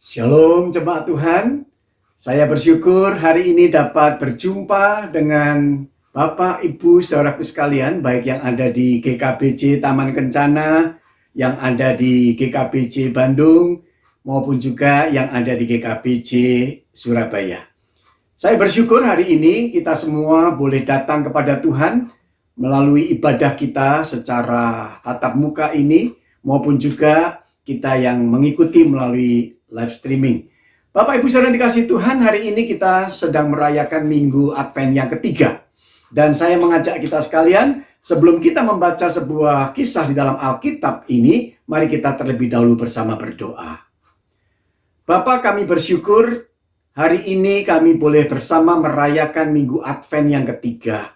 Shalom jemaat Tuhan, saya bersyukur hari ini dapat berjumpa dengan Bapak, Ibu, saudaraku sekalian, baik yang ada di GKBJ Taman Kencana, yang ada di GKBJ Bandung, maupun juga yang ada di GKBJ Surabaya. Saya bersyukur hari ini kita semua boleh datang kepada Tuhan melalui ibadah kita secara tatap muka ini, maupun juga kita yang mengikuti melalui live streaming. Bapak Ibu saudara dikasih Tuhan, hari ini kita sedang merayakan Minggu Advent yang ketiga. Dan saya mengajak kita sekalian, sebelum kita membaca sebuah kisah di dalam Alkitab ini, mari kita terlebih dahulu bersama berdoa. Bapa, kami bersyukur hari ini kami boleh bersama merayakan Minggu Advent yang ketiga.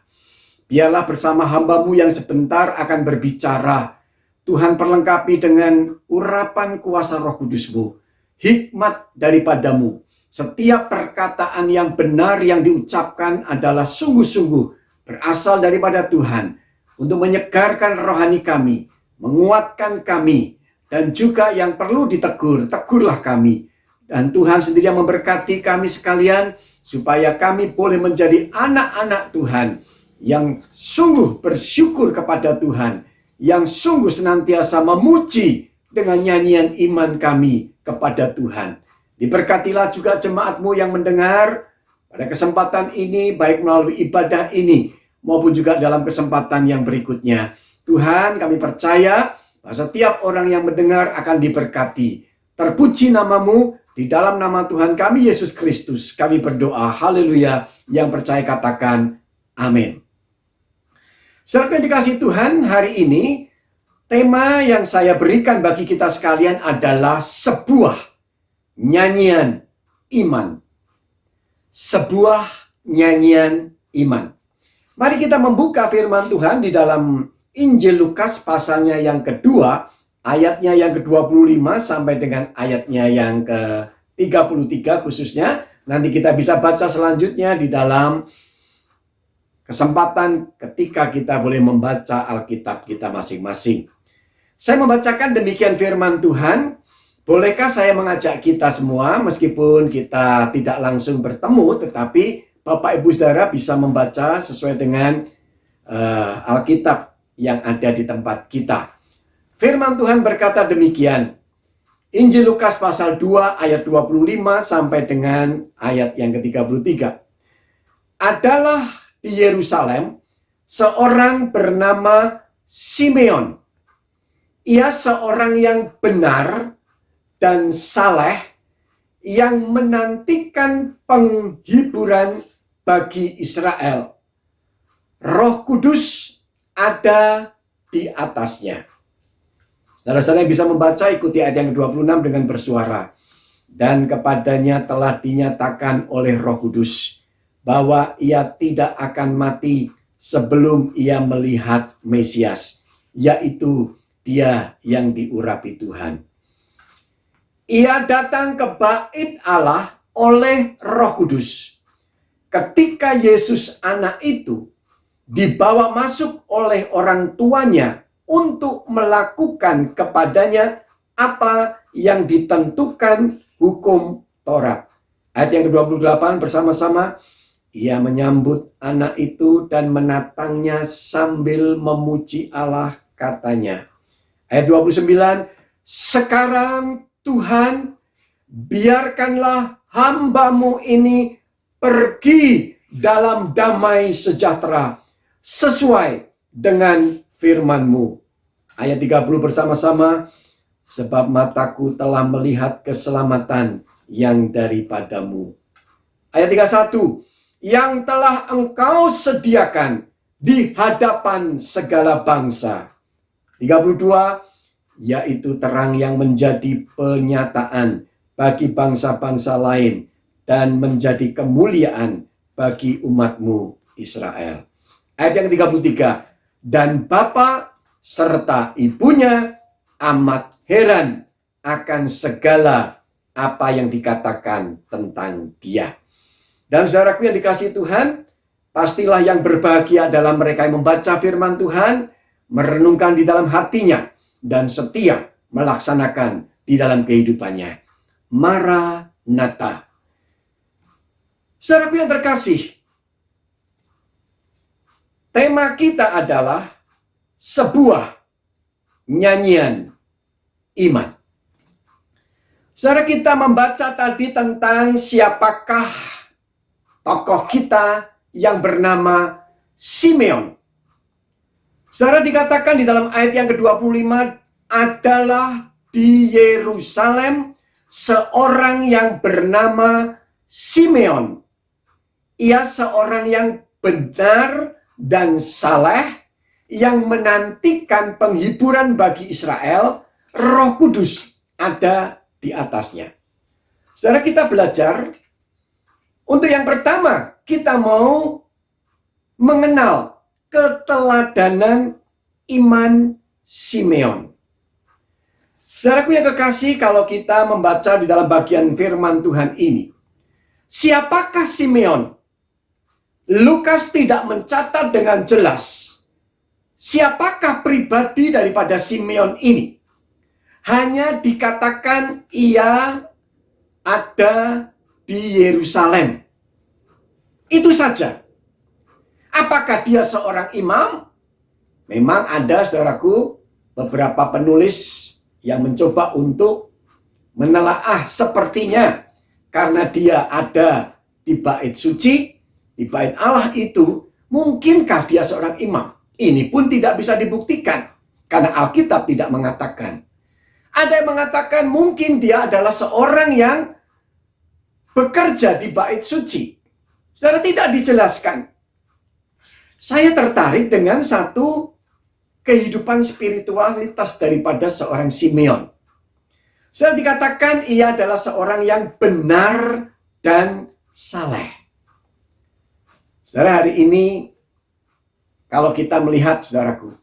Biarlah bersama hamba-Mu yang sebentar akan berbicara, Tuhan perlengkapi dengan urapan kuasa Roh Kudus-Mu. Hikmat daripadamu. Setiap perkataan yang benar yang diucapkan adalah sungguh-sungguh berasal daripada Tuhan untuk menyegarkan rohani kami, menguatkan kami, dan juga yang perlu ditegur, tegurlah kami. Dan Tuhan sendiri yang memberkati kami sekalian supaya kami boleh menjadi anak-anak Tuhan yang sungguh bersyukur kepada Tuhan, yang sungguh senantiasa memuji dengan nyanyian iman kami kepada Tuhan. Diberkatilah juga jemaat-Mu yang mendengar pada kesempatan ini, baik melalui ibadah ini maupun juga dalam kesempatan yang berikutnya. Tuhan, kami percaya bahwa setiap orang yang mendengar akan diberkati. Terpuji nama-Mu, di dalam nama Tuhan kami Yesus Kristus kami berdoa. Haleluya. Yang percaya katakan amin. Saudara yang dikasihi Tuhan, hari ini tema yang saya berikan bagi kita sekalian adalah sebuah nyanyian iman. Sebuah nyanyian iman. Mari kita membuka firman Tuhan di dalam Injil Lukas pasalnya yang kedua, ayatnya yang ke-25 sampai dengan ayatnya yang ke-33 khususnya. Nanti kita bisa baca selanjutnya di dalam kesempatan ketika kita boleh membaca Alkitab kita masing-masing. Saya membacakan demikian firman Tuhan. Bolehkah saya mengajak kita semua, meskipun kita tidak langsung bertemu, tetapi Bapak Ibu Saudara bisa membaca sesuai dengan Alkitab yang ada di tempat kita. Firman Tuhan berkata demikian. Injil Lukas pasal 2 ayat 25 sampai dengan ayat yang ke-33. Adalah di Yerusalem seorang bernama Simeon. Ia seorang yang benar dan saleh yang menantikan penghiburan bagi Israel. Roh Kudus ada di atasnya. Saudara-saudara yang bisa membaca, ikuti ayat yang ke-26 dengan bersuara. Dan kepadanya telah dinyatakan oleh Roh Kudus bahwa ia tidak akan mati sebelum ia melihat Mesias, yaitu Dia yang diurapi Tuhan. Ia datang ke bait Allah oleh Roh Kudus. Ketika Yesus anak itu dibawa masuk oleh orang tuanya untuk melakukan kepadanya apa yang ditentukan hukum Taurat. Ayat yang ke-28 bersama-sama. Ia menyambut anak itu dan menatangnya sambil memuji Allah, katanya. Ayat 29, sekarang Tuhan, biarkanlah hamba-Mu ini pergi dalam damai sejahtera sesuai dengan firman-Mu. Ayat 30 bersama-sama, sebab mataku telah melihat keselamatan yang daripadamu. Ayat 31, yang telah Engkau sediakan di hadapan segala bangsa. 32, yaitu terang yang menjadi penyataan bagi bangsa-bangsa lain dan menjadi kemuliaan bagi umat-Mu Israel. Ayat yang ke-33, dan bapa serta ibunya amat heran akan segala apa yang dikatakan tentang Dia. Dan saudaraku yang dikasihi Tuhan, pastilah yang berbahagia adalah mereka yang membaca firman Tuhan, merenungkan di dalam hatinya, dan setia melaksanakan di dalam kehidupannya. Maranatha. Saudaraku yang terkasih, tema kita adalah sebuah nyanyian iman. Saudara, kita membaca tadi tentang siapakah tokoh kita yang bernama Simeon. Saudara, dikatakan di dalam ayat yang ke-25 adalah di Yerusalem seorang yang bernama Simeon. Ia seorang yang benar dan saleh yang menantikan penghiburan bagi Israel. Roh Kudus ada di atasnya. Saudara, kita belajar untuk yang pertama, kita mau mengenal keteladanan iman Simeon. Saudaraku yang kekasih, kalau kita membaca di dalam bagian firman Tuhan ini, siapakah Simeon? Lukas tidak mencatat dengan jelas siapakah pribadi daripada Simeon ini. Hanya dikatakan ia ada di Yerusalem. Itu saja. Apakah dia seorang imam? Memang ada, saudaraku, beberapa penulis yang mencoba untuk menelaah sepertinya karena dia ada di bait suci, di bait Allah itu, mungkinkah dia seorang imam? Ini pun tidak bisa dibuktikan karena Alkitab tidak mengatakan. Ada yang mengatakan mungkin dia adalah seorang yang bekerja di bait suci. Secara tidak dijelaskan. Saya tertarik dengan satu kehidupan spiritualitas daripada seorang Simeon. Secara dikatakan ia adalah seorang yang benar dan saleh. Saudara, hari ini kalau kita melihat, saudaraku,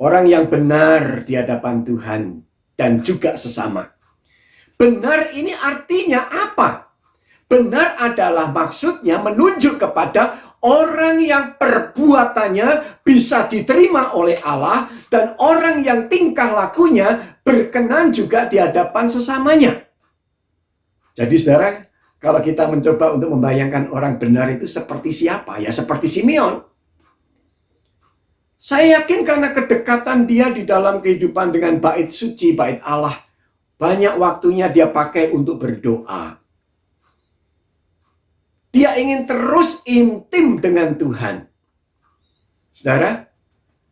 orang yang benar di hadapan Tuhan dan juga sesama. Benar ini artinya apa? Benar adalah maksudnya menunjuk kepada orang yang perbuatannya bisa diterima oleh Allah dan orang yang tingkah lakunya berkenan juga di hadapan sesamanya. Jadi saudara, kalau kita mencoba untuk membayangkan orang benar itu seperti siapa? Ya seperti Simeon. Saya yakin karena kedekatan dia di dalam kehidupan dengan bait suci, bait Allah. Banyak waktunya dia pakai untuk berdoa. Dia ingin terus intim dengan Tuhan. Saudara,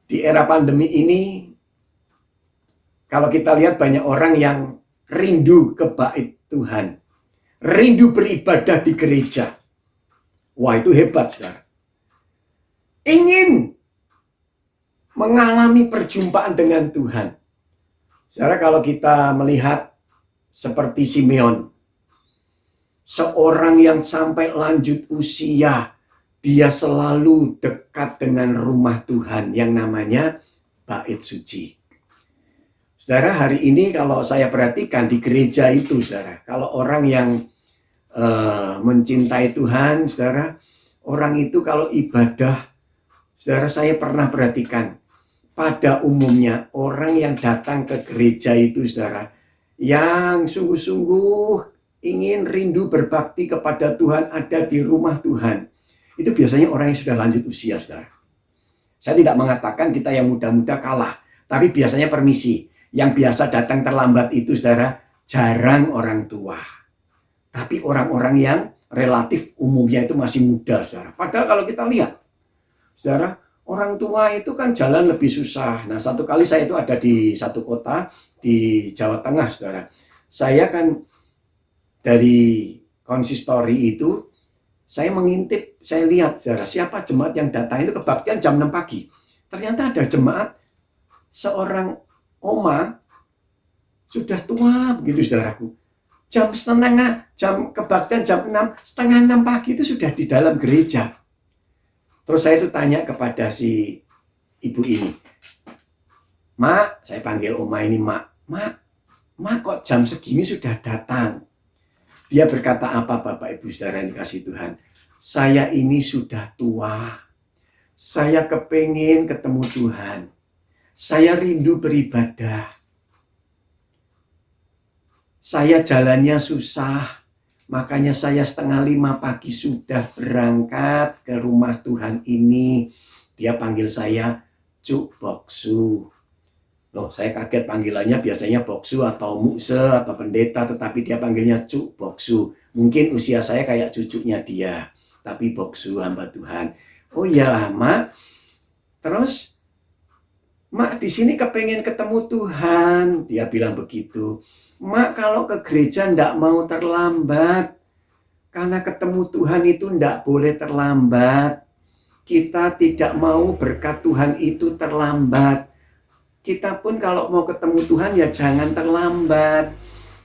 di era pandemi ini, kalau kita lihat banyak orang yang rindu ke bait Tuhan. Rindu beribadah di gereja. Wah, itu hebat, saudara. Ingin mengalami perjumpaan dengan Tuhan. Saudara, kalau kita melihat seperti Simeon, seorang yang sampai lanjut usia, dia selalu dekat dengan rumah Tuhan yang namanya bait suci. Saudara, hari ini kalau saya perhatikan di gereja itu, saudara, kalau orang yang mencintai Tuhan, saudara, orang itu kalau ibadah, saudara, saya pernah perhatikan, pada umumnya orang yang datang ke gereja itu, saudara, yang sungguh-sungguh ingin rindu berbakti kepada Tuhan, ada di rumah Tuhan, itu biasanya orang yang sudah lanjut usia, saudara. Saya tidak mengatakan kita yang muda-muda kalah, tapi biasanya permisi. Yang biasa datang terlambat itu, saudara, jarang orang tua. Tapi orang-orang yang relatif umumnya itu masih muda, saudara. Padahal kalau kita lihat, saudara, orang tua itu kan jalan lebih susah. Nah, satu kali saya itu ada di satu kota di Jawa Tengah, saudara. Saya kan dari konsistori itu, saya mengintip, saya lihat, saudara, siapa jemaat yang datang itu kebaktian jam 6 pagi. Ternyata ada jemaat seorang oma sudah tua begitu, saudaraku. Jam kebaktian jam 6, setengah 6 pagi itu sudah di dalam gereja. Terus saya itu tanya kepada si ibu ini, Mak, saya panggil oma ini Mak kok jam segini sudah datang? Dia berkata apa, Bapak Ibu Saudara yang dikasihi Tuhan? Saya ini sudah tua. Saya kepingin ketemu Tuhan. Saya rindu beribadah. Saya jalannya susah, makanya saya 4:30 pagi sudah berangkat ke rumah Tuhan ini. Dia panggil saya Cuk Boksu. Loh, saya kaget panggilannya biasanya Boksu atau Mukse atau pendeta, tetapi dia panggilnya Cuk Boksu. Mungkin usia saya kayak cucunya dia, tapi Boksu, hamba Tuhan. Oh iya, Mak. Terus, Mak di sini kepengen ketemu Tuhan. Dia bilang begitu. Mak kalau ke gereja ndak mau terlambat. Karena ketemu Tuhan itu ndak boleh terlambat. Kita tidak mau berkat Tuhan itu terlambat. Kita pun kalau mau ketemu Tuhan ya jangan terlambat.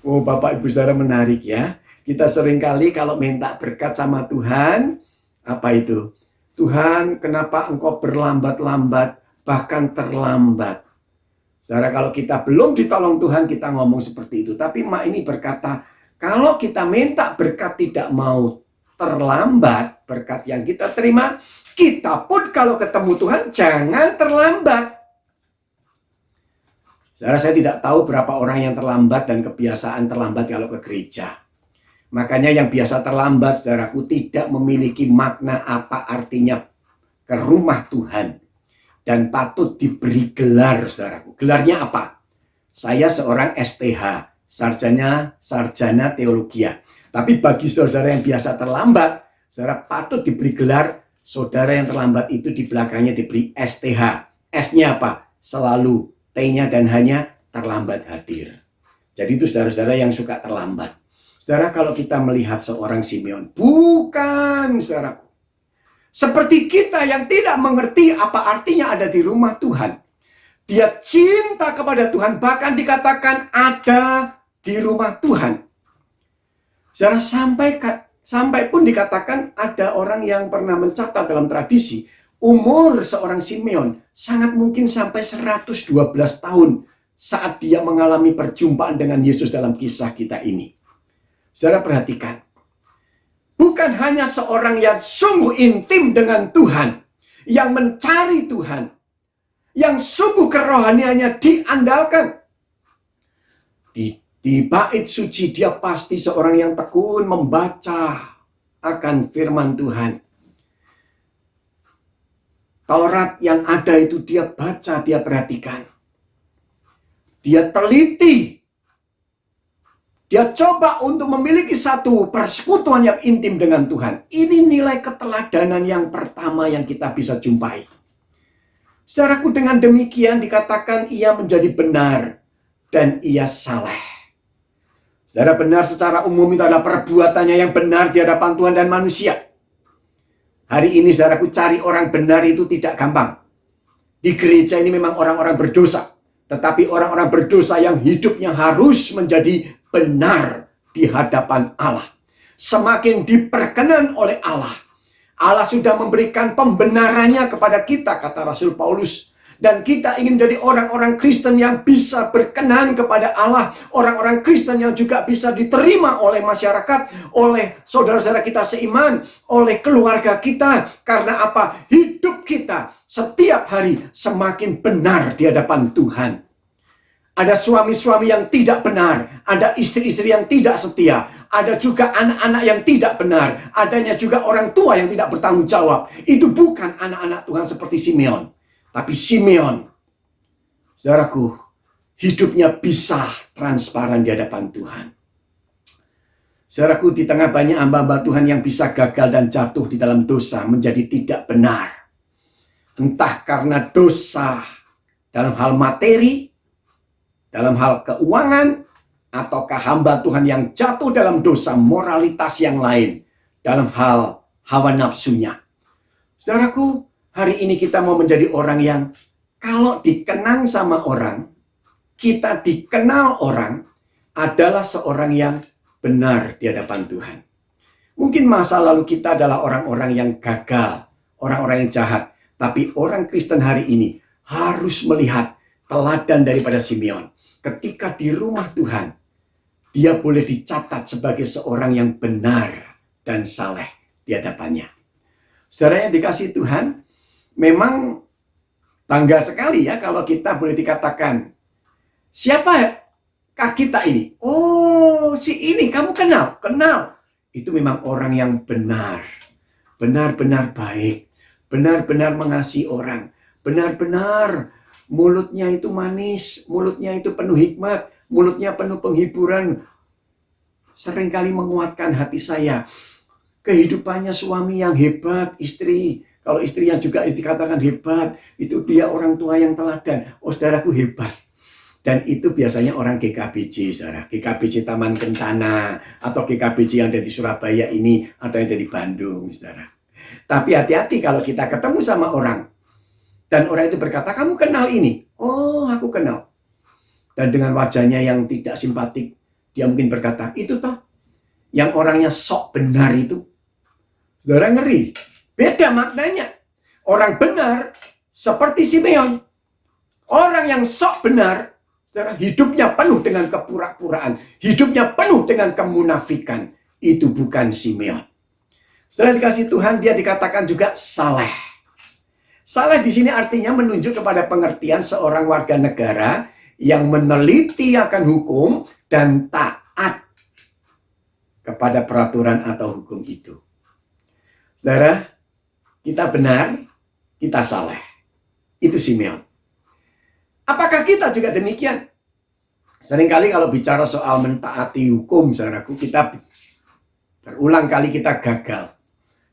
Oh, Bapak Ibu Saudara, menarik ya. Kita seringkali kalau minta berkat sama Tuhan, apa itu? Tuhan, kenapa engkau berlambat-lambat, bahkan terlambat? Saudara, kalau kita belum ditolong Tuhan, kita ngomong seperti itu. Tapi Mak ini berkata, kalau kita minta berkat tidak mau terlambat, berkat yang kita terima, kita pun kalau ketemu Tuhan jangan terlambat. Saudara, saya tidak tahu berapa orang yang terlambat dan kebiasaan terlambat kalau ke gereja. Makanya yang biasa terlambat, saudaraku, tidak memiliki makna apa artinya ke rumah Tuhan. Dan patut diberi gelar, saudaraku. Gelarnya apa? Saya seorang STH, sarjana teologia. Tapi bagi saudara yang biasa terlambat, saudara patut diberi gelar. Saudara yang terlambat itu di belakangnya diberi STH. S-nya apa? Selalu. T-nya dan hanya terlambat hadir. Jadi itu saudara-saudara yang suka terlambat. Saudara, kalau kita melihat seorang Simeon, bukan, saudaraku, seperti kita yang tidak mengerti apa artinya ada di rumah Tuhan. Dia cinta kepada Tuhan, bahkan dikatakan ada di rumah Tuhan. Saudara, sampai pun dikatakan ada orang yang pernah mencatat dalam tradisi, umur seorang Simeon sangat mungkin sampai 112 tahun saat dia mengalami perjumpaan dengan Yesus dalam kisah kita ini. Saudara, perhatikan. Bukan hanya seorang yang sungguh intim dengan Tuhan, yang mencari Tuhan, yang sungguh kerohaniannya diandalkan. Di bait suci dia pasti seorang yang tekun membaca akan firman Tuhan. Taurat yang ada itu dia baca, dia perhatikan. Dia teliti. Dia coba untuk memiliki satu persekutuan yang intim dengan Tuhan. Ini nilai keteladanan yang pertama yang kita bisa jumpai. Saudaraku, dengan demikian dikatakan ia menjadi benar dan ia saleh. Saudara, benar secara umum itu adalah perbuatannya yang benar di hadapan Tuhan dan manusia. Hari ini saudaraku, cari orang benar itu tidak gampang. Di gereja ini memang orang-orang berdosa. Tetapi orang-orang berdosa yang hidupnya harus menjadi benar di hadapan Allah. Semakin diperkenan oleh Allah. Allah sudah memberikan pembenarannya kepada kita, kata Rasul Paulus. Dan kita ingin jadi orang-orang Kristen yang bisa berkenan kepada Allah. Orang-orang Kristen yang juga bisa diterima oleh masyarakat, oleh saudara-saudara kita seiman, oleh keluarga kita. Karena apa? Hidup kita setiap hari semakin benar di hadapan Tuhan. Ada suami-suami yang tidak benar, ada istri-istri yang tidak setia, ada juga anak-anak yang tidak benar, adanya juga orang tua yang tidak bertanggung jawab. Itu bukan anak-anak Tuhan seperti Simeon. Tapi Simeon, saudaraku, hidupnya bisa transparan di hadapan Tuhan. Saudaraku, di tengah banyak hamba-hamba Tuhan yang bisa gagal dan jatuh di dalam dosa menjadi tidak benar. Entah karena dosa dalam hal materi, dalam hal keuangan, ataukah hamba Tuhan yang jatuh dalam dosa moralitas yang lain, dalam hal hawa nafsunya. Saudaraku, hari ini kita mau menjadi orang yang kalau dikenang sama orang, kita dikenal orang adalah seorang yang benar di hadapan Tuhan. Mungkin masa lalu kita adalah orang-orang yang gagal, orang-orang yang jahat. Tapi orang Kristen hari ini harus melihat teladan daripada Simeon. Ketika di rumah Tuhan, dia boleh dicatat sebagai seorang yang benar dan saleh di hadapannya. Saudara yang dikasihi Tuhan, memang bangga sekali ya kalau kita boleh dikatakan, siapa kita ini, oh si ini kamu kenal? Kenal. Itu memang orang yang benar. Benar-benar baik. Benar-benar mengasihi orang. Benar-benar mulutnya itu manis. Mulutnya itu penuh hikmat. Mulutnya penuh penghiburan. Seringkali menguatkan hati saya. Kehidupannya suami yang hebat, istri. Kalau istri yang juga dikatakan hebat, itu dia orang tua yang teladan. Oh, saudaraku hebat. Dan itu biasanya orang GKBJ, saudara. GKBJ Taman Kencana, atau GKBJ yang ada di Surabaya ini, atau yang ada di Bandung, saudara. Tapi hati-hati kalau kita ketemu sama orang, dan orang itu berkata, kamu kenal ini? Oh, aku kenal. Dan dengan wajahnya yang tidak simpatik, dia mungkin berkata, itu toh, yang orangnya sok benar itu. Saudara ngeri. Beda maknanya. Orang benar seperti Simeon. Orang yang sok benar, saudara, hidupnya penuh dengan kepura-puraan. Hidupnya penuh dengan kemunafikan. Itu bukan Simeon. Saudara dikasih Tuhan, dia dikatakan juga saleh. Saleh di sini artinya menunjuk kepada pengertian seorang warga negara yang meneliti akan hukum dan taat kepada peraturan atau hukum itu. Saudara, kita benar, kita saleh. Itu Simeon. Apakah kita juga demikian? Seringkali kalau bicara soal mentaati hukum, saudaraku, kita berulang kali kita gagal.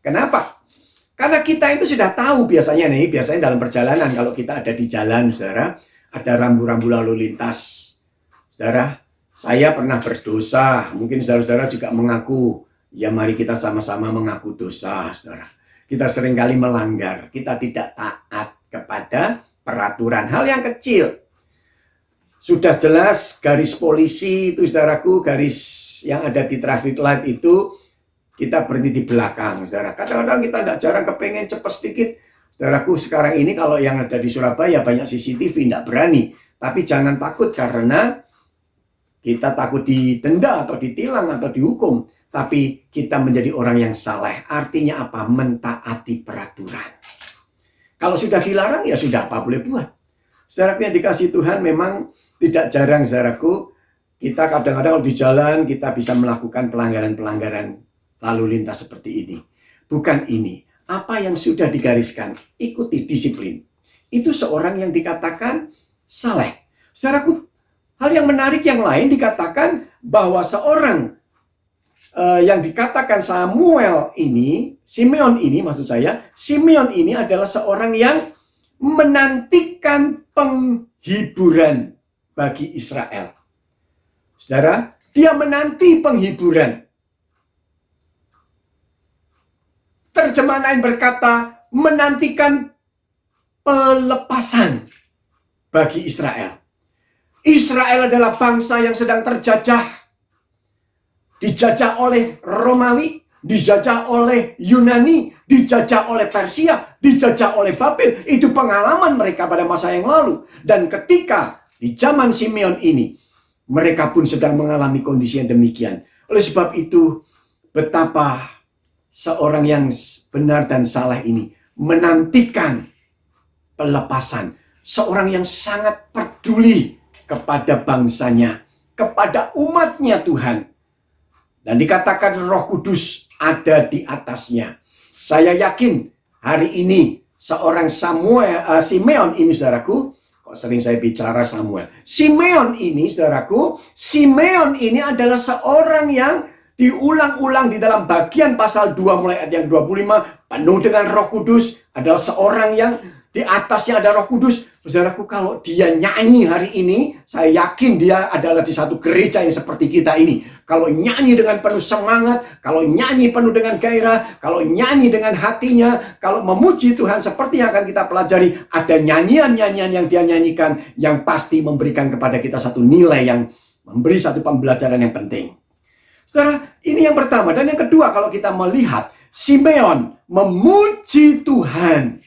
Kenapa? Karena kita itu sudah tahu biasanya dalam perjalanan, kalau kita ada di jalan, saudara, ada rambu-rambu lalu lintas. Saudara, saya pernah berdosa. Mungkin saudara-saudara juga mengaku. Ya mari kita sama-sama mengaku dosa, saudara. Kita seringkali melanggar. Kita tidak taat kepada peraturan. Hal yang kecil. Sudah jelas garis polisi itu, saudaraku, garis yang ada di traffic light itu, kita berhenti di belakang, saudara. Kadang-kadang kita tidak jarang kepengen cepat sedikit. Saudaraku, sekarang ini kalau yang ada di Surabaya banyak CCTV, tidak berani. Tapi jangan takut karena kita takut didenda atau ditilang atau dihukum. Tapi kita menjadi orang yang saleh. Artinya apa? Mentaati peraturan. Kalau sudah dilarang, ya sudah apa boleh buat. Saudaraku yang dikasih Tuhan, memang tidak jarang, saudaraku, kita kadang-kadang di jalan, kita bisa melakukan pelanggaran-pelanggaran lalu lintas seperti ini. Bukan ini. Apa yang sudah digariskan, ikuti disiplin. Itu seorang yang dikatakan saleh. Saudaraku, hal yang menarik yang lain dikatakan bahwa seorang yang dikatakan Simeon ini maksud saya, Simeon ini adalah seorang yang menantikan penghiburan bagi Israel. Saudara, dia menanti penghiburan. Terjemahan lain berkata, menantikan pelepasan bagi Israel. Israel adalah bangsa yang sedang terjajah. Dijajah oleh Romawi, dijajah oleh Yunani, dijajah oleh Persia, dijajah oleh Babel. Itu pengalaman mereka pada masa yang lalu. Dan ketika di zaman Simeon ini, mereka pun sedang mengalami kondisi yang demikian. Oleh sebab itu, betapa seorang yang benar dan saleh ini menantikan pelepasan. Seorang yang sangat peduli kepada bangsanya, kepada umatnya Tuhan. Dan dikatakan Roh Kudus ada di atasnya. Saya yakin hari ini seorang Simeon ini, saudaraku, kok sering saya bicara Samuel. Simeon ini, saudaraku, Simeon ini adalah seorang yang diulang-ulang di dalam bagian pasal 2 mulai ayat yang 25, penuh dengan Roh Kudus, adalah seorang yang di atasnya ada Roh Kudus. Saudaraku, kalau dia nyanyi hari ini, saya yakin dia adalah di satu gereja yang seperti kita ini. Kalau nyanyi dengan penuh semangat, kalau nyanyi penuh dengan gairah, kalau nyanyi dengan hatinya, kalau memuji Tuhan seperti yang akan kita pelajari, ada nyanyian-nyanyian yang dia nyanyikan yang pasti memberikan kepada kita satu nilai yang memberi satu pembelajaran yang penting. Saudara, ini yang pertama. Dan yang kedua, kalau kita melihat Simeon memuji Tuhan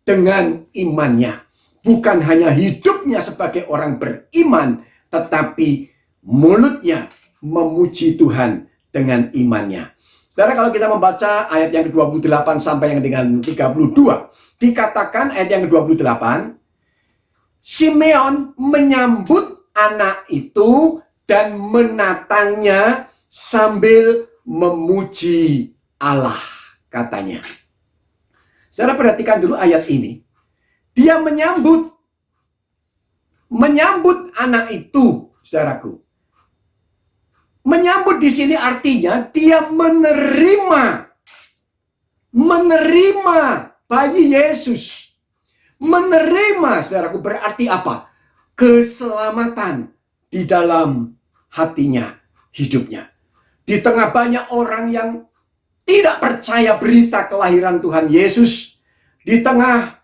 dengan imannya. Bukan hanya hidupnya sebagai orang beriman, tetapi mulutnya memuji Tuhan dengan imannya. Saudara, kalau kita membaca ayat yang ke-28 sampai yang dengan 32, dikatakan ayat yang ke-28, Simeon menyambut anak itu dan menatangnya sambil memuji Allah, katanya. Saudara perhatikan dulu ayat ini. Dia menyambut anak itu, saudaraku. Menyambut di sini artinya dia menerima bayi Yesus. Menerima, saudaraku, berarti apa? Keselamatan di dalam hatinya, hidupnya. Di tengah banyak orang yang tidak percaya berita kelahiran Tuhan Yesus, di tengah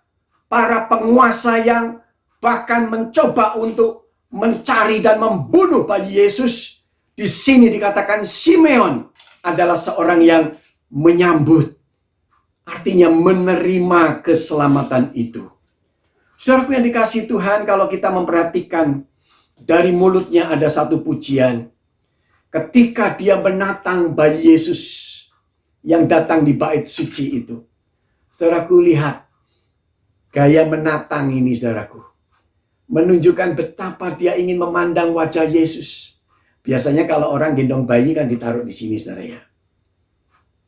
para penguasa yang bahkan mencoba untuk mencari dan membunuh bayi Yesus, di sini dikatakan Simeon adalah seorang yang menyambut, artinya menerima keselamatan itu. Saudaraku yang dikasihi Tuhan, kalau kita memperhatikan dari mulutnya ada satu pujian. Ketika dia menatang bayi Yesus yang datang di bait suci itu. Saudaraku, lihat gaya menatang ini, saudaraku. Menunjukkan betapa dia ingin memandang wajah Yesus. Biasanya kalau orang gendong bayi kan ditaruh di sini, saudara ya.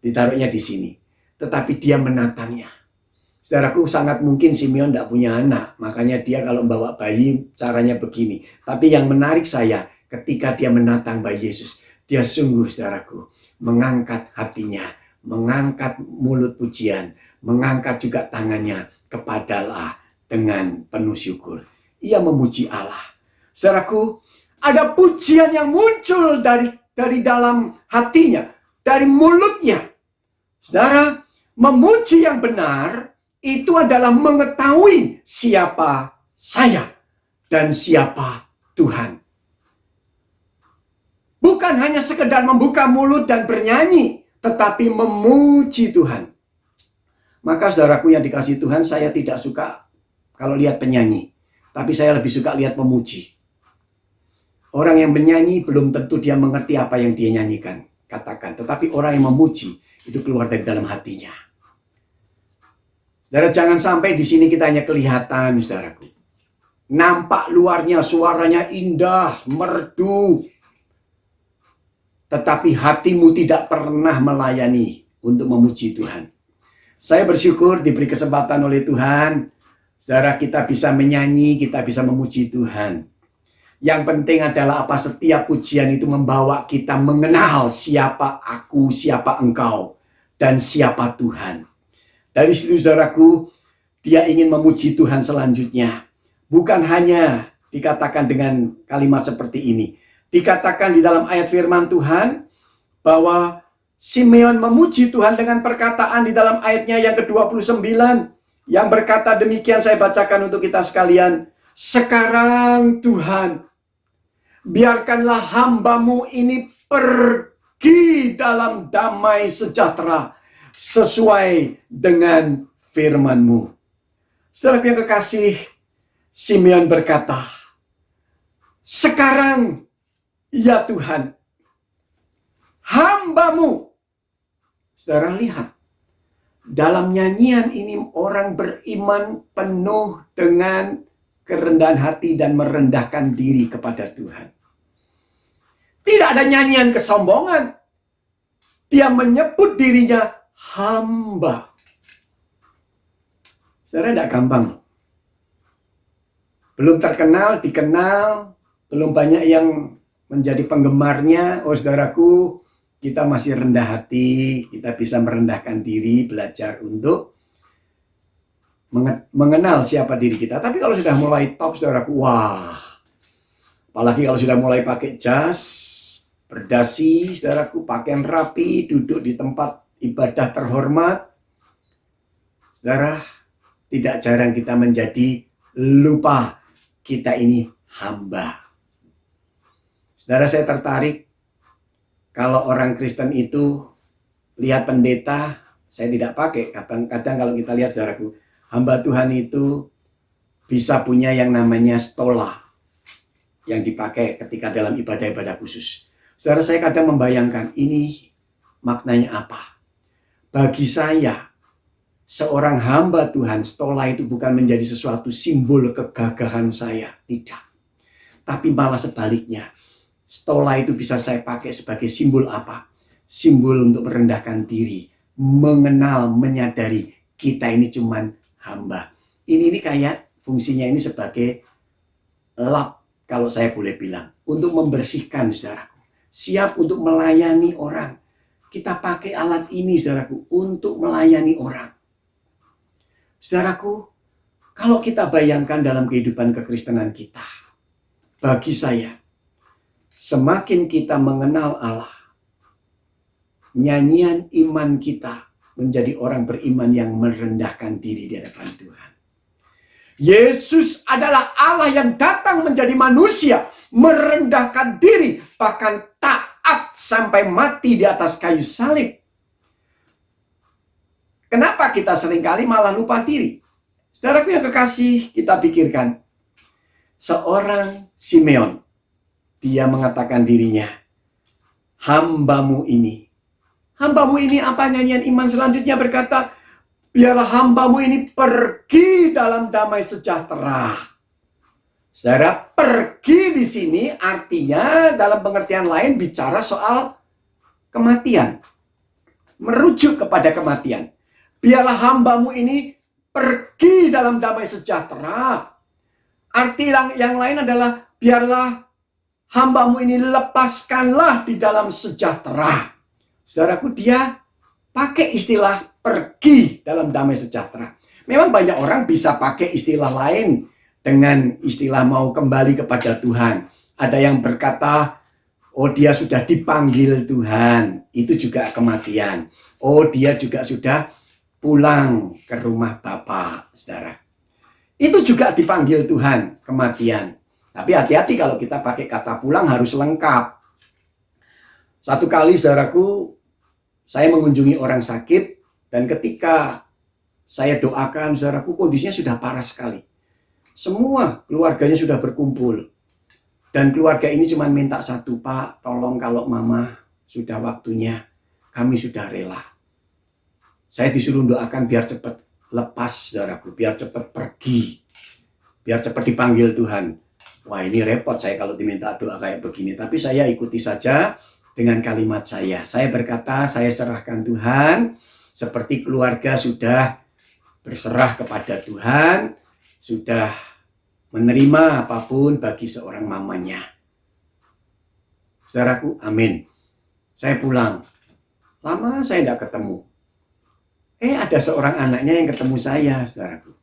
Ditaruhnya di sini. Tetapi dia menatangnya. Saudaraku, sangat mungkin Simeon tidak punya anak. Makanya dia kalau membawa bayi caranya begini. Tapi yang menarik saya, ketika dia menatang bayi Yesus, dia sungguh, saudaraku, mengangkat hatinya, mengangkat mulut pujian, mengangkat juga tangannya kepada Allah dengan penuh syukur. Ia memuji Allah. Saudaraku, ada pujian yang muncul dari dalam hatinya, dari mulutnya. Saudara, memuji yang benar itu adalah mengetahui siapa saya dan siapa Tuhan. Bukan hanya sekedar membuka mulut dan bernyanyi, tetapi memuji Tuhan. Maka saudaraku yang dikasihi Tuhan, saya tidak suka kalau lihat penyanyi. Tapi saya lebih suka lihat pemuji. Orang yang menyanyi belum tentu dia mengerti apa yang dia nyanyikan, katakan. Tetapi orang yang memuji, itu keluar dari dalam hatinya. Saudara, jangan sampai di sini kita hanya kelihatan, saudaraku. Nampak luarnya, suaranya indah, merdu. Tetapi hatimu tidak pernah melayani untuk memuji Tuhan. Saya bersyukur diberi kesempatan oleh Tuhan. Saudara, kita bisa menyanyi, kita bisa memuji Tuhan. Yang penting adalah apa, setiap pujian itu membawa kita mengenal siapa aku, siapa engkau, dan siapa Tuhan. Dari situ, saudaraku, dia ingin memuji Tuhan selanjutnya. Bukan hanya dikatakan dengan kalimat seperti ini. Dikatakan di dalam ayat firman Tuhan bahwa Simeon memuji Tuhan dengan perkataan di dalam ayatnya yang ke-29 yang berkata demikian, saya bacakan untuk kita sekalian. Sekarang Tuhan, biarkanlah hamba-Mu ini pergi dalam damai sejahtera sesuai dengan firman-Mu. Saudara yang kekasih, Simeon berkata, sekarang ya Tuhan, hamba-Mu. Saudara lihat, dalam nyanyian ini orang beriman penuh dengan kerendahan hati dan merendahkan diri kepada Tuhan. Tidak ada nyanyian kesombongan. Dia menyebut dirinya hamba. Saudara, tidak gampang. Belum terkenal, dikenal, belum banyak yang menjadi penggemarnya. Oh saudaraku, kita masih rendah hati, kita bisa merendahkan diri, belajar untuk mengenal siapa diri kita. Tapi kalau sudah mulai top, saudaraku, wah. Apalagi kalau sudah mulai pakai jas, berdasi, saudaraku, pakaian rapi, duduk di tempat ibadah terhormat. Saudara, tidak jarang kita menjadi lupa kita ini hamba. Saudara, saya tertarik kalau orang Kristen itu lihat pendeta, saya tidak pakai. Kadang kalau kita lihat, saudaraku, hamba Tuhan itu bisa punya yang namanya stola yang dipakai ketika dalam ibadah-ibadah khusus. Saudara, saya kadang membayangkan ini maknanya apa. Bagi saya, seorang hamba Tuhan, stola itu bukan menjadi sesuatu simbol kegagahan saya. Tidak. Tapi malah sebaliknya. Stola itu bisa saya pakai sebagai simbol apa? Simbol untuk merendahkan diri, mengenal, menyadari kita ini cuman hamba. Ini kayak fungsinya ini sebagai lap, kalau saya boleh bilang, untuk membersihkan, saudaraku. Siap untuk melayani orang. Kita pakai alat ini, saudaraku, untuk melayani orang. Saudaraku, kalau kita bayangkan dalam kehidupan kekristenan kita, bagi saya, semakin kita mengenal Allah, nyanyian iman kita menjadi orang beriman yang merendahkan diri di hadapan Tuhan. Yesus adalah Allah yang datang menjadi manusia, merendahkan diri, bahkan taat sampai mati di atas kayu salib. Kenapa kita seringkali malah lupa diri? Saudaraku yang kekasih, kita pikirkan. Seorang Simeon, dia mengatakan dirinya, hambamu ini. Hambamu ini apa? Nyanyian iman selanjutnya berkata, biarlah hambamu ini pergi dalam damai sejahtera. Saudara, pergi di sini artinya dalam pengertian lain bicara soal kematian. Merujuk kepada kematian. Biarlah hambamu ini pergi dalam damai sejahtera. Arti yang lain adalah biarlah hambamu ini lepaskanlah di dalam sejahtera. Saudaraku, dia pakai istilah pergi dalam damai sejahtera. Memang banyak orang bisa pakai istilah lain dengan istilah mau kembali kepada Tuhan. Ada yang berkata, oh dia sudah dipanggil Tuhan. Itu juga kematian. Oh dia juga sudah pulang ke rumah Bapa, saudara. Itu juga dipanggil Tuhan, kematian. Tapi hati-hati kalau kita pakai kata pulang harus lengkap. Satu kali, saudaraku, saya mengunjungi orang sakit. Dan ketika saya doakan, saudaraku, kondisinya sudah parah sekali. Semua keluarganya sudah berkumpul. Dan keluarga ini cuma minta satu, Pak, tolong kalau mama sudah waktunya, kami sudah rela. Saya disuruh doakan biar cepat lepas, saudaraku, biar cepat pergi, biar cepat dipanggil Tuhan. Wah, ini repot saya kalau diminta doa kayak begini. Tapi saya ikuti saja dengan kalimat saya. Saya berkata, saya serahkan Tuhan, seperti keluarga sudah berserah kepada Tuhan, sudah menerima apapun bagi seorang mamanya. Saudaraku, amin. Saya pulang. Lama saya tidak ketemu. Ada seorang anaknya yang ketemu saya, saudaraku.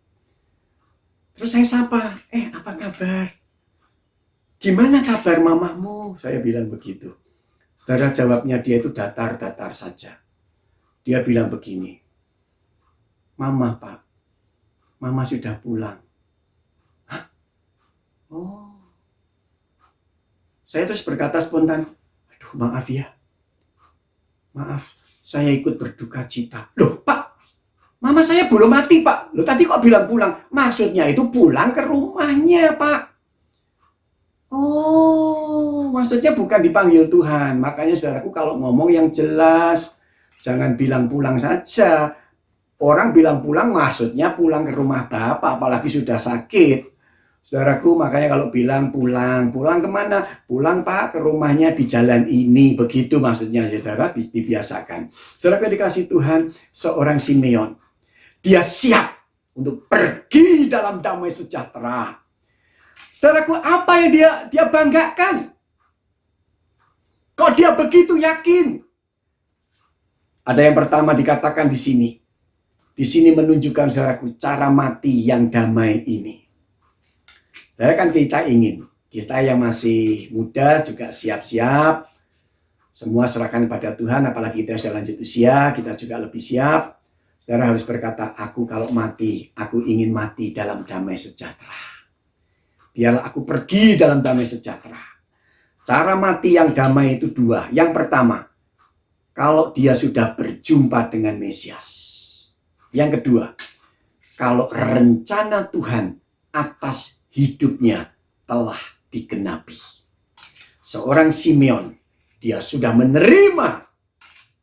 Terus saya sapa, apa kabar? Gimana kabar mamamu? Saya bilang begitu. Saudara, jawabnya dia itu datar-datar saja. Dia bilang begini, Mama, Pak, Mama sudah pulang. Hah? Oh. Saya terus berkata spontan, aduh maaf ya. Maaf, saya ikut berduka cita. Loh Pak, Mama saya belum mati Pak. Loh tadi kok bilang pulang? Maksudnya itu pulang ke rumahnya Pak. Oh, maksudnya bukan dipanggil Tuhan. Makanya saudaraku kalau ngomong yang jelas, jangan bilang pulang saja. Orang bilang pulang maksudnya pulang ke rumah Bapak, apalagi sudah sakit. Saudaraku, makanya kalau bilang pulang, pulang kemana? Pulang Pak ke rumahnya di jalan ini. Begitu maksudnya saudara, dibiasakan. Saudara dikasih Tuhan, seorang Simeon. Dia siap untuk pergi dalam damai sejahtera. Saudaraku, apa yang dia banggakan? Kok dia begitu yakin? Ada yang pertama dikatakan di sini. Di sini menunjukkan saudaraku cara mati yang damai ini. Saudara kan kita ingin, kita yang masih muda juga siap-siap. Semua serahkan pada Tuhan, apalagi kita sudah lanjut usia, kita juga lebih siap. Saudara harus berkata, aku kalau mati, aku ingin mati dalam damai sejahtera. Biarlah aku pergi dalam damai sejahtera. Cara mati yang damai itu dua. Yang pertama, kalau dia sudah berjumpa dengan Mesias. Yang kedua, kalau rencana Tuhan atas hidupnya telah digenapi. Seorang Simeon, dia sudah menerima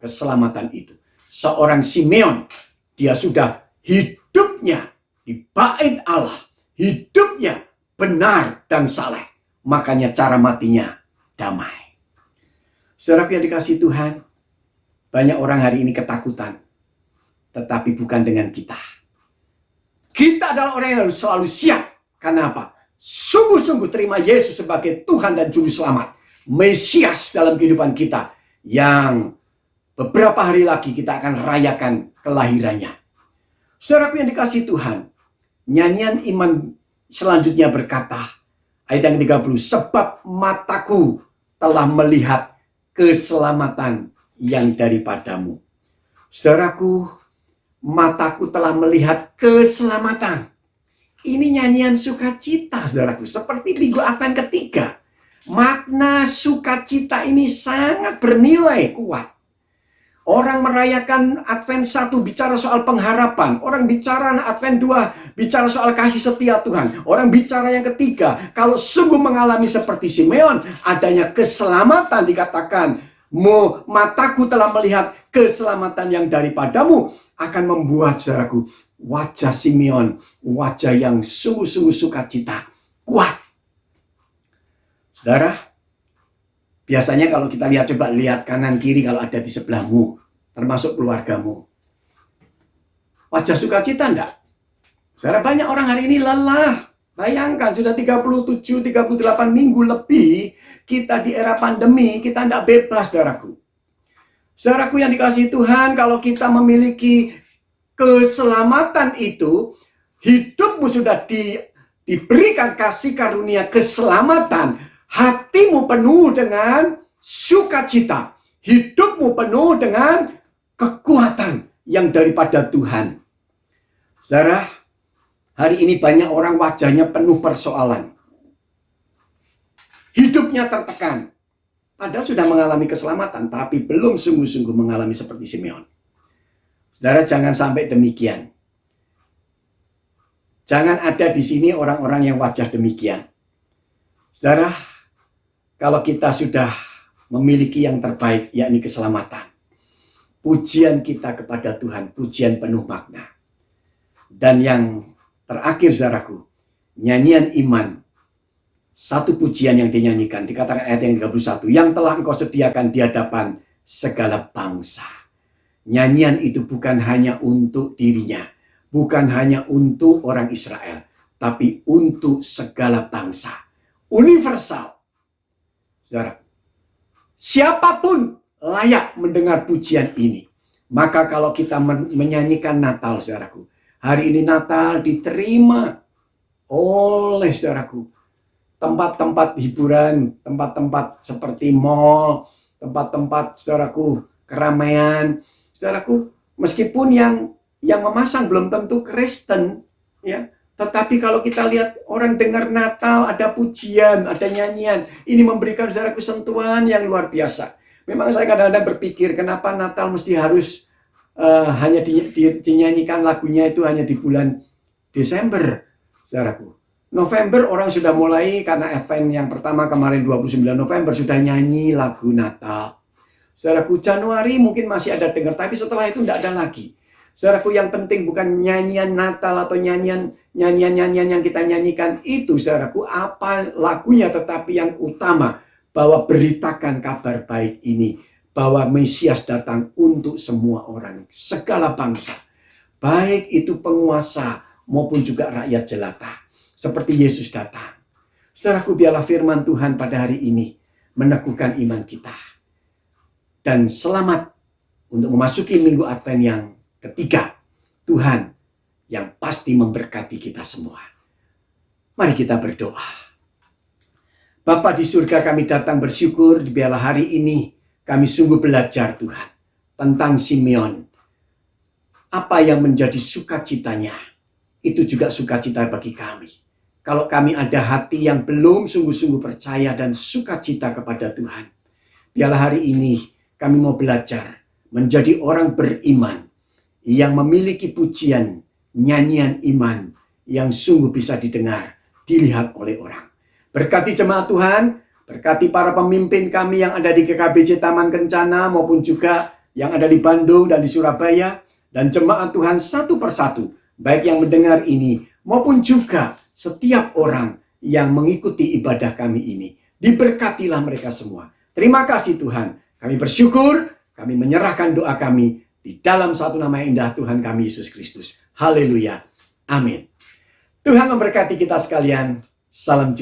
keselamatan itu. Seorang Simeon, dia sudah hidupnya di bait Allah. Hidupnya benar dan saleh. makanya cara matinya damai. Saudaraku yang dikasihi Tuhan, banyak orang hari ini ketakutan, tetapi bukan dengan kita. Kita adalah orang yang harus selalu siap. Karena apa? Sungguh-sungguh terima Yesus sebagai Tuhan dan Juru Selamat, Mesias dalam kehidupan kita, yang beberapa hari lagi kita akan rayakan kelahirannya. Saudaraku yang dikasihi Tuhan, nyanyian iman selanjutnya berkata, ayat yang 30, sebab mataku telah melihat keselamatan yang daripadamu. Saudaraku, mataku telah melihat keselamatan. Ini nyanyian sukacita, saudaraku, seperti Minggu Advent ketiga. Makna sukacita ini sangat bernilai kuat. Orang merayakan Advent 1 bicara soal pengharapan. Orang bicara Advent 2 bicara soal kasih setia Tuhan. Orang bicara yang ketiga, kalau sungguh mengalami seperti Simeon, adanya keselamatan dikatakan, mataku telah melihat keselamatan yang daripadamu, akan membuat saudaraku wajah Simeon, wajah yang sungguh-sungguh sukacita, kuat. Saudara, biasanya kalau kita lihat, coba lihat kanan kiri kalau ada di sebelahmu, termasuk keluargamu. Wajah sukacita enggak? Saudara, banyak orang hari ini lelah. Bayangkan sudah 37, 38 minggu lebih kita di era pandemi, kita enggak bebas, saudaraku. Saudaraku yang dikasihi Tuhan, kalau kita memiliki keselamatan itu, hidupmu sudah diberikan kasih karunia keselamatan, hatimu penuh dengan sukacita, hidupmu penuh dengan kekuatan yang daripada Tuhan. Saudara, hari ini banyak orang wajahnya penuh persoalan. Hidupnya tertekan. Padahal sudah mengalami keselamatan, tapi belum sungguh-sungguh mengalami seperti Simeon. Saudara, jangan sampai demikian. Jangan ada di sini orang-orang yang wajah demikian. Saudara, kalau kita sudah memiliki yang terbaik, yakni keselamatan, pujian kita kepada Tuhan, pujian penuh makna. Dan yang terakhir, saudaraku, nyanyian iman. Satu pujian yang dinyanyikan, dikatakan ayat yang 31, yang telah engkau sediakan di hadapan segala bangsa. Nyanyian itu bukan hanya untuk dirinya, bukan hanya untuk orang Israel, tapi untuk segala bangsa. Universal. Saudara, siapapun layak mendengar pujian ini. Maka kalau kita menyanyikan Natal, saudaraku, hari ini Natal diterima oleh saudaraku, tempat-tempat hiburan, tempat-tempat seperti mall, tempat-tempat saudaraku keramaian, saudaraku, meskipun yang memasang belum tentu Kristen, ya. Tetapi kalau kita lihat orang dengar Natal, ada pujian, ada nyanyian, ini memberikan saudaraku sentuhan yang luar biasa. Memang saya kadang-kadang berpikir, kenapa Natal mesti harus hanya dinyanyikan lagunya itu hanya di bulan Desember, saudaraku. November orang sudah mulai, karena Advent yang pertama kemarin 29 November sudah nyanyi lagu Natal. Saudaraku, Januari mungkin masih ada dengar, tapi setelah itu tidak ada lagi. Saudaraku, yang penting bukan nyanyian Natal atau nyanyian yang kita nyanyikan itu, saudaraku, apa lagunya, tetapi yang utama bahwa beritakan kabar baik ini, bahwa Mesias datang untuk semua orang, segala bangsa, baik itu penguasa maupun juga rakyat jelata, seperti Yesus datang. Saudaraku, biarlah firman Tuhan pada hari ini meneguhkan iman kita, dan selamat untuk memasuki minggu Advent yang ketiga. Tuhan yang pasti memberkati kita semua. Mari kita berdoa. Bapa di surga, kami datang bersyukur, biarlah hari ini kami sungguh belajar Tuhan tentang Simeon. Apa yang menjadi sukacitanya, itu juga sukacita bagi kami. Kalau kami ada hati yang belum sungguh-sungguh percaya dan sukacita kepada Tuhan, biarlah hari ini kami mau belajar menjadi orang beriman yang memiliki pujian, nyanyian iman yang sungguh bisa didengar, dilihat oleh orang. Berkati jemaat Tuhan, berkati para pemimpin kami yang ada di GKBC Taman Kencana maupun juga yang ada di Bandung dan di Surabaya, dan jemaat Tuhan satu persatu, baik yang mendengar ini maupun juga setiap orang yang mengikuti ibadah kami ini. Diberkatilah mereka semua. Terima kasih Tuhan. Kami bersyukur, kami menyerahkan doa kami di dalam satu nama yang indah Tuhan kami Yesus Kristus. Haleluya. Amin. Tuhan memberkati kita sekalian. Salam jumpa.